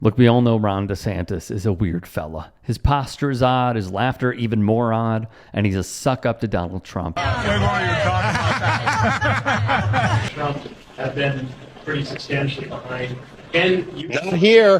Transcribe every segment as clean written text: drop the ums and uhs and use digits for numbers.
Look, we all know Ron DeSantis is a weird fella. His posture is odd, his laughter even more odd, and he's a suck up to Donald Trump. Trump have been pretty substantially behind. And you not here.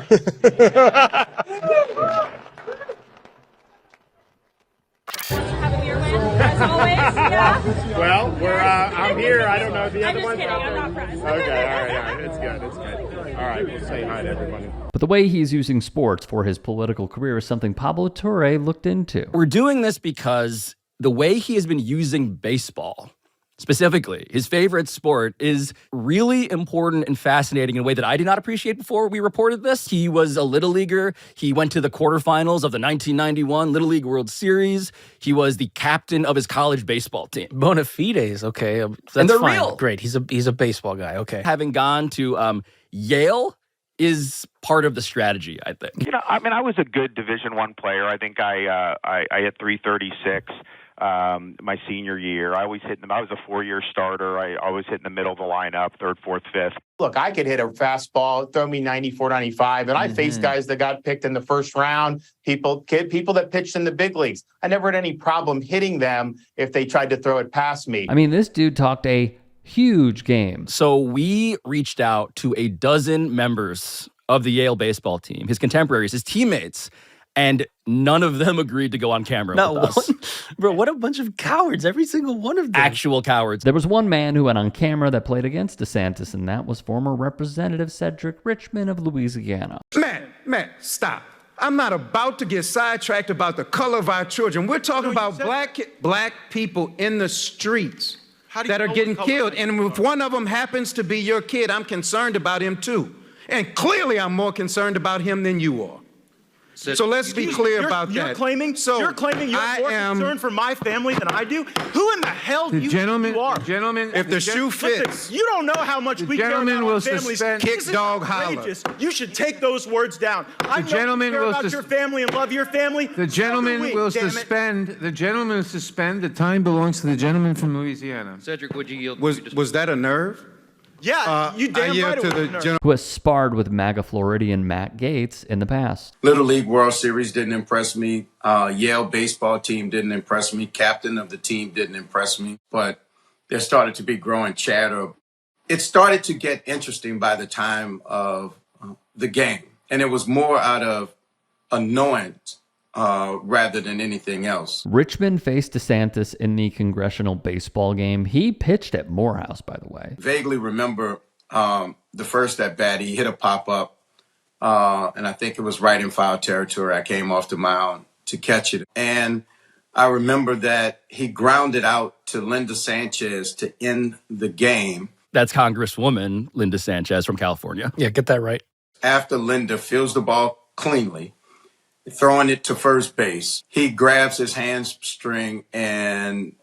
Having your win, as always, yeah. Well, I'm here. I don't know the other ones. I'm just kidding. I'm not pressed. Okay, all right. It's good. All right, we'll say hi to everybody. But the way he's using sports for his political career is something Pablo Torre looked into. We're doing this because the way he has been using baseball, specifically his favorite sport, is really important and fascinating in a way that I did not appreciate before we reported this. He was a Little Leaguer. He went to the quarterfinals of the 1991 Little League World Series. He was the captain of his college baseball team. Bona fides, okay. That's and they're fine. real. Great. He's a baseball guy, okay. Having gone to Yale is part of the strategy, I think. You know, I mean, I was a good Division I player. I think I hit 336 my senior year. I always hit them. I was a 4-year starter. I always hit in the middle of the lineup, third, fourth, fifth. Look, I could hit a fastball, throw me 94, 95, and I faced guys that got picked in the first round, people that pitched in the big leagues. I never had any problem hitting them if they tried to throw it past me. I mean, this dude talked a huge game. So we reached out to a dozen members of the Yale baseball team, his contemporaries, his teammates, and none of them agreed to go on camera with us. Bro, what a bunch of cowards, every single one of them. Actual cowards. There was one man who went on camera that played against DeSantis, and that was former Representative Cedric Richmond of Louisiana. Man, stop. I'm not about to get sidetracked about the color of our children. We're talking about black people in the streets that are getting killed. And if one of them happens to be your kid, I'm concerned about him too. And clearly I'm more concerned about him than you are. So let's be clear about that. You're claiming you have more concern for my family than I do? Who in the hell do you think you are? Gentlemen, if the shoe fits. Listen, you don't know how much we care about our families. Kick dog holler. You should take those words down. I know you care about your family and love your family. The gentleman will suspend. The gentleman will suspend. The time belongs to the gentleman from Louisiana. Cedric, would you yield? Was that a nerve? Yeah, you damn right it was a nerve. Who has sparred with MAGA Floridian Matt Gaetz in the past. Little League World Series didn't impress me. Yale baseball team didn't impress me. Captain of the team didn't impress me. But there started to be growing chatter. It started to get interesting by the time of the game. And it was more out of annoyance rather than anything else. Richmond faced DeSantis in the congressional baseball game. He pitched at Morehouse, by the way. Vaguely remember the first at bat. He hit a pop-up, and I think it was right in foul territory. I came off the mound to catch it. And I remember that he grounded out to Linda Sanchez to end the game. That's Congresswoman Linda Sanchez from California. Yeah, get that right. After Linda fields the ball cleanly, throwing it to first base, he grabs his hamstring and,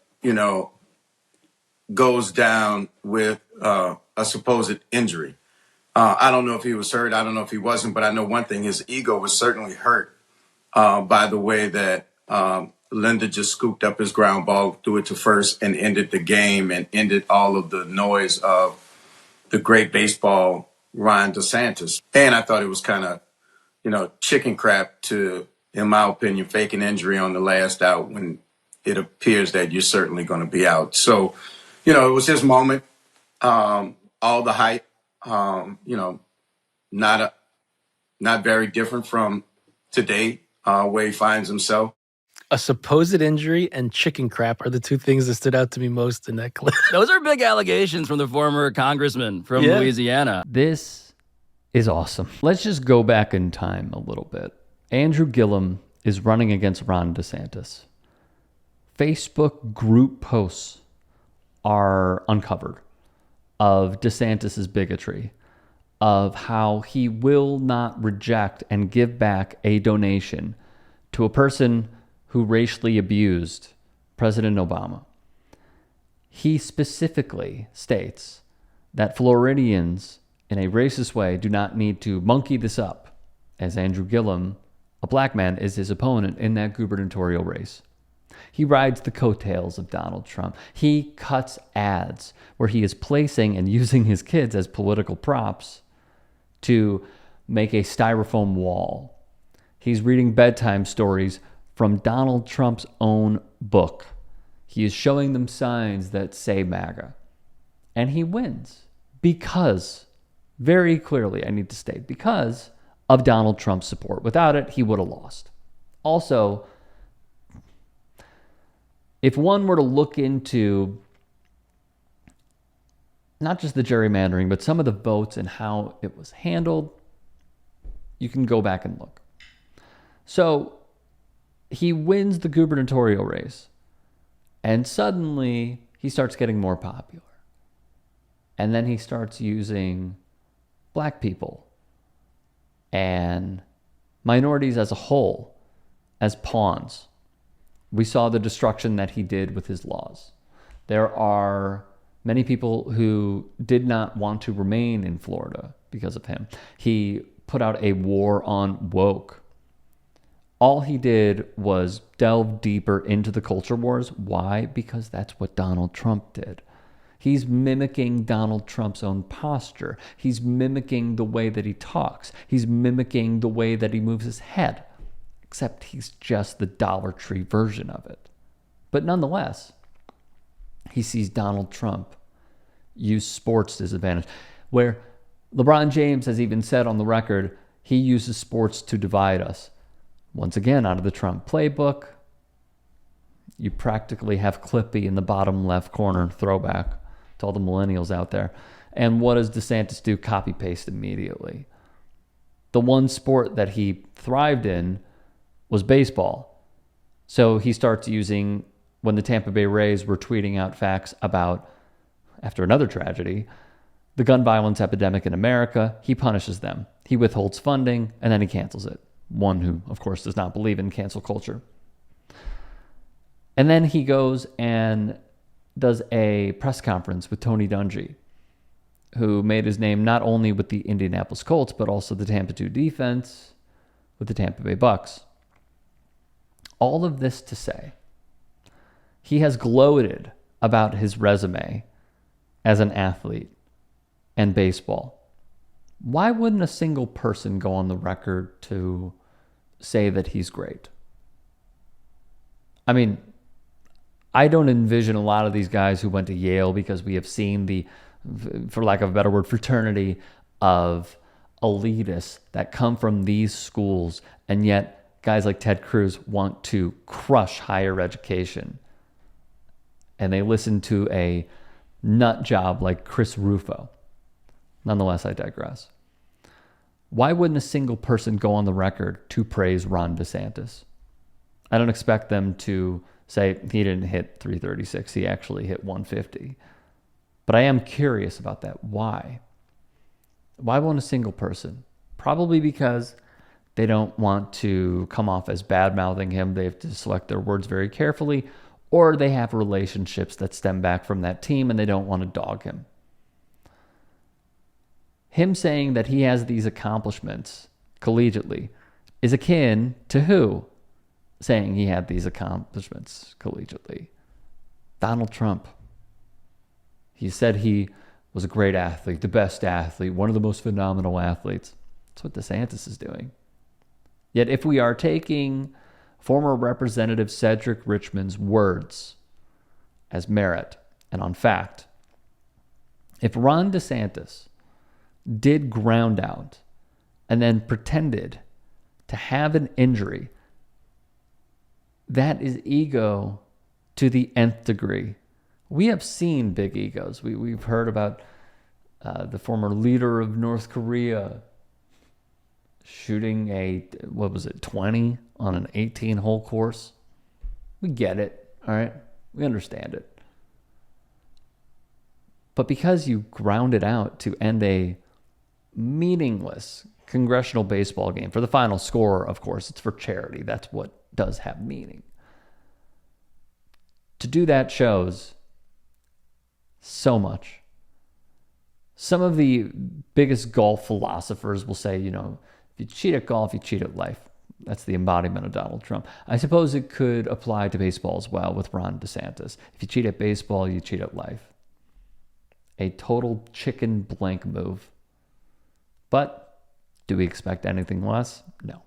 goes down with a supposed injury. I don't know if he was hurt. I don't know if he wasn't, but I know one thing, his ego was certainly hurt by the way that Linda just scooped up his ground ball, threw it to first, and ended the game and ended all of the noise of the great baseball Ron DeSantis. And I thought it was kind of, chicken crap to, in my opinion, fake an injury on the last out when it appears that you're certainly going to be out. So, it was his moment. All the hype, not very different from today, where he finds himself. A supposed injury and chicken crap are the two things that stood out to me most in that clip. Those are big allegations from the former congressman from Louisiana. This is awesome. Let's just go back in time a little bit. Andrew Gillum is running against Ron DeSantis. Facebook group posts are uncovered of DeSantis's bigotry, of how he will not reject and give back a donation to a person who racially abused President Obama. He specifically states that Floridians, in a racist way, do not need to monkey this up, as Andrew Gillum, a black man, is his opponent in that gubernatorial race. He rides the coattails of Donald Trump. He cuts ads where he is placing and using his kids as political props to make a styrofoam wall. He's reading bedtime stories from Donald Trump's own book. He is showing them signs that say MAGA. And he wins because, very clearly, I need to state, because of Donald Trump's support. Without it, he would have lost. Also, if one were to look into not just the gerrymandering, but some of the votes and how it was handled, you can go back and look. So he wins the gubernatorial race, and suddenly he starts getting more popular. And then he starts using black people and minorities as a whole as pawns. We saw the destruction that he did with his laws. There are many people who did not want to remain in Florida because of him. He put out a war on woke. All he did was delve deeper into the culture wars. Why? Because that's what Donald Trump did. He's mimicking Donald Trump's own posture. He's mimicking the way that he talks. He's mimicking the way that he moves his head, except he's just the Dollar Tree version of it. But nonetheless, he sees Donald Trump use sports to his advantage, where LeBron James has even said on the record, he uses sports to divide us. Once again, out of the Trump playbook, you practically have Clippy in the bottom left corner, throwback to all the millennials out there. And what does DeSantis do? Copy paste immediately. The one sport that he thrived in was baseball. So he starts using, when the Tampa Bay Rays were tweeting out facts about, after another tragedy, the gun violence epidemic in America, he punishes them. He withholds funding, and then he cancels it. One who, of course, does not believe in cancel culture. And then he goes and does a press conference with Tony Dungy, who made his name not only with the Indianapolis Colts, but also the Tampa 2 defense with the Tampa Bay Bucks. All of this to say, he has gloated about his resume as an athlete and baseball. Why wouldn't a single person go on the record to say that he's great? I mean, I don't envision a lot of these guys who went to Yale, because we have seen the, for lack of a better word, fraternity of elitists that come from these schools, and yet guys like Ted Cruz want to crush higher education. And they listen to a nut job like Chris Rufo. Nonetheless, I digress. Why wouldn't a single person go on the record to praise Ron DeSantis? I don't expect them to say he didn't hit 336, he actually hit 150. But I am curious about that. Why? Why won't a single person? Probably because they don't want to come off as bad-mouthing him. They have to select their words very carefully, or they have relationships that stem back from that team and they don't want to dog him. Him saying that he has these accomplishments collegiately is akin to who saying he had these accomplishments collegiately? Donald Trump. He said he was a great athlete, the best athlete, one of the most phenomenal athletes. That's what DeSantis is doing. Yet if we are taking former Representative Cedric Richmond's words as merit and on fact, if Ron DeSantis did ground out and then pretended to have an injury, that is ego to the nth degree. We have seen big egos. We've heard about the former leader of North Korea shooting a, 20 on an 18-hole course. We get it, all right? We understand it. But because you ground it out to end a meaningless congressional baseball game, for the final score, of course, it's for charity. That's what does have meaning. To do that shows so much. Some of the biggest golf philosophers will say, if you cheat at golf, you cheat at life. That's the embodiment of Donald Trump. I suppose it could apply to baseball as well with Ron DeSantis. If you cheat at baseball, you cheat at life. A total chicken blank move. But Do we expect anything less? No.